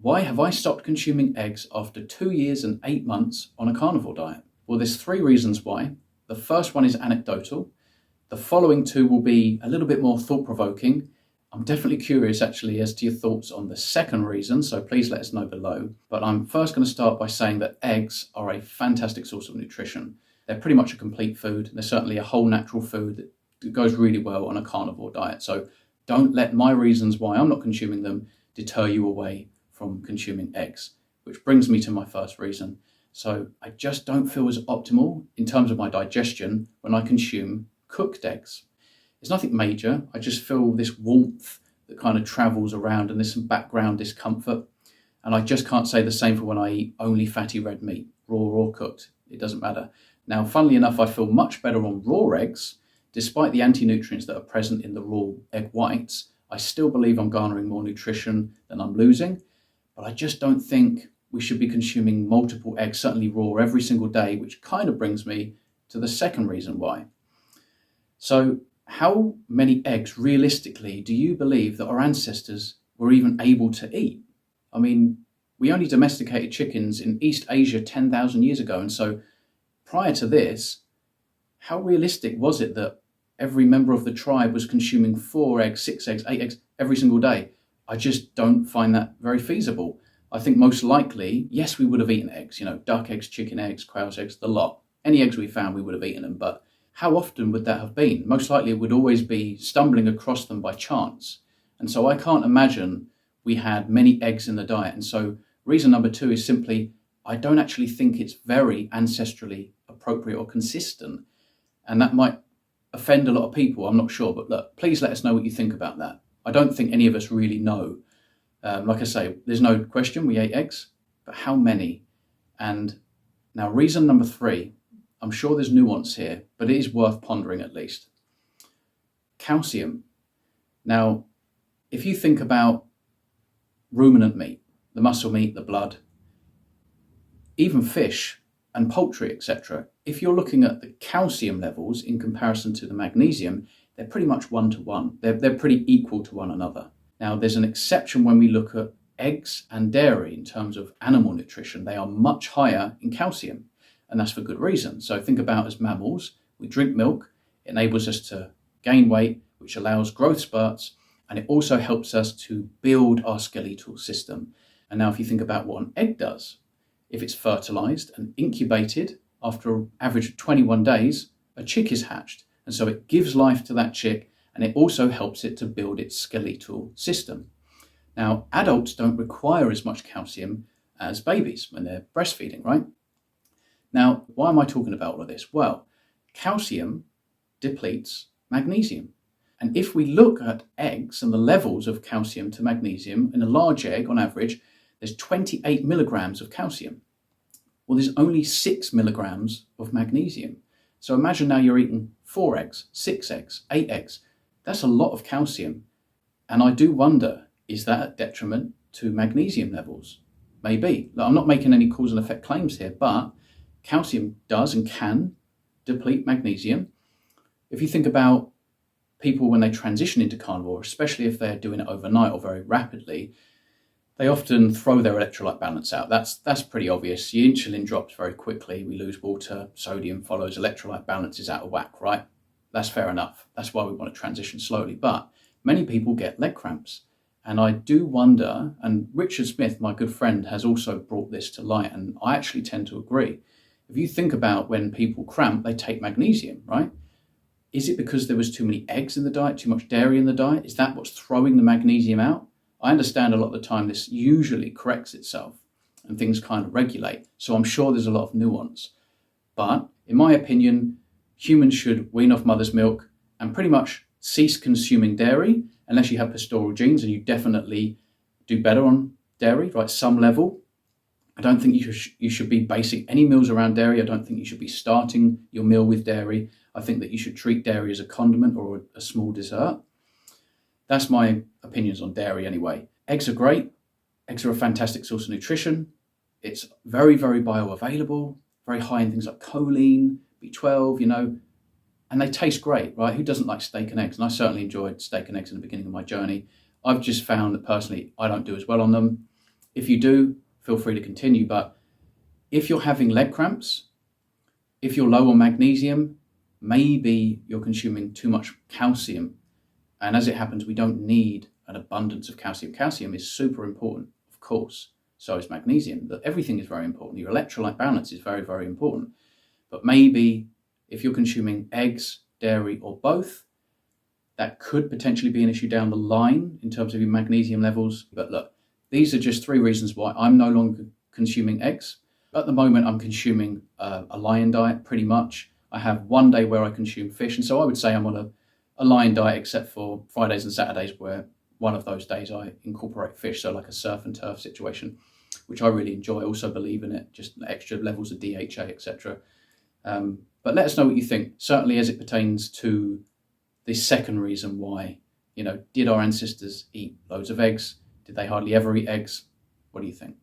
Why have I stopped consuming eggs after 2 years and 8 months on a carnivore diet? Well, there's 3 reasons why. The first one is anecdotal. The following 2 will be a little bit more thought-provoking. I'm definitely curious actually as to your thoughts on the second reason, so please let us know below. But I'm first going to start by saying that eggs are a fantastic source of nutrition. They're pretty much a complete food. They're certainly a whole natural food that goes really well on a carnivore diet. So don't let my reasons why I'm not consuming them deter you away from consuming eggs, which brings me to my first reason. So I just don't feel as optimal in terms of my digestion when I consume cooked eggs. It's nothing major. I just feel this warmth that kind of travels around and there's some background discomfort. And I just can't say the same for when I eat only fatty red meat, raw or cooked. It doesn't matter. Now, funnily enough, I feel much better on raw eggs. Despite the anti-nutrients that are present in the raw egg whites, I still believe I'm garnering more nutrition than I'm losing. But I just don't think we should be consuming multiple eggs, certainly raw, every single day, which kind of brings me to the second reason why. So how many eggs realistically do you believe that our ancestors were even able to eat? I mean, we only domesticated chickens in East Asia 10,000 years ago. And so prior to this, how realistic was it that every member of the tribe was consuming 4 eggs, 6 eggs, 8 eggs every single day? I just don't find that very feasible. I think most likely, yes, we would have eaten eggs, duck eggs, chicken eggs, quail's eggs, the lot. Any eggs we found, we would have eaten them. But how often would that have been? Most likely it would always be stumbling across them by chance. And so I can't imagine we had many eggs in the diet. And so reason number 2 is simply, I don't actually think it's very ancestrally appropriate or consistent. And that might offend a lot of people, I'm not sure. But look, please let us know what you think about that. I don't think any of us really know. Like I say, there's no question we ate eggs, but how many? And now reason number 3, I'm sure there's nuance here, but it is worth pondering at least. Calcium. Now, if you think about ruminant meat, the muscle meat, the blood, even fish and poultry, etc., if you're looking at the calcium levels in comparison to the magnesium, they're pretty much 1-to-1. They're pretty equal to one another. Now, there's an exception when we look at eggs and dairy in terms of animal nutrition. They are much higher in calcium. And that's for good reason. So think about as mammals, we drink milk, it enables us to gain weight, which allows growth spurts, and it also helps us to build our skeletal system. And now if you think about what an egg does, if it's fertilized and incubated, after an average of 21 days, a chick is hatched. And so it gives life to that chick, and it also helps it to build its skeletal system. Now, adults don't require as much calcium as babies when they're breastfeeding, right? Now, why am I talking about all of this? Well, calcium depletes magnesium. And if we look at eggs and the levels of calcium to magnesium, in a large egg on average, there's 28 milligrams of calcium. Well, there's only 6 milligrams of magnesium. So imagine now you're eating 4 eggs, 6 eggs, 8 eggs. That's a lot of calcium. And I do wonder, is that a detriment to magnesium levels? Maybe. I'm not making any cause and effect claims here, but calcium does and can deplete magnesium. If you think about people when they transition into carnivore, especially if they're doing it overnight or very rapidly, they often throw their electrolyte balance out. That's pretty obvious. Your insulin drops very quickly. We lose water, sodium follows, electrolyte balance is out of whack, right? That's fair enough. That's why we want to transition slowly. But many people get leg cramps. And I do wonder, and Richard Smith, my good friend, has also brought this to light, and I actually tend to agree. If you think about when people cramp, they take magnesium, right? Is it because there was too many eggs in the diet, too much dairy in the diet? Is that what's throwing the magnesium out? I understand a lot of the time this usually corrects itself and things kind of regulate. So I'm sure there's a lot of nuance. But in my opinion, humans should wean off mother's milk and pretty much cease consuming dairy unless you have pastoral genes, and you definitely do better on dairy, right? Some level. I don't think you should be basing any meals around dairy. I don't think you should be starting your meal with dairy. I think that you should treat dairy as a condiment or a small dessert. That's my opinions on dairy anyway. Eggs are great. Eggs are a fantastic source of nutrition. It's very, very bioavailable, very high in things like choline, B12, and they taste great, right? Who doesn't like steak and eggs? And I certainly enjoyed steak and eggs in the beginning of my journey. I've just found that personally, I don't do as well on them. If you do, feel free to continue. But if you're having leg cramps, if you're low on magnesium, maybe you're consuming too much calcium. And as it happens, we don't need an abundance of calcium. Calcium is super important, of course. So is magnesium. But everything is very important. Your electrolyte balance is very, very important. But maybe if you're consuming eggs, dairy, or both, that could potentially be an issue down the line in terms of your magnesium levels. But look, these are just 3 reasons why I'm no longer consuming eggs. At the moment, I'm consuming a lion diet pretty much. I have one day where I consume fish. And so I would say I'm on a lion diet, except for Fridays and Saturdays, where one of those days I incorporate fish. So like a surf and turf situation, which I really enjoy. I also believe in it, just extra levels of DHA, etc. But let us know what you think, certainly as it pertains to the second reason why, did our ancestors eat loads of eggs? Did they hardly ever eat eggs? What do you think?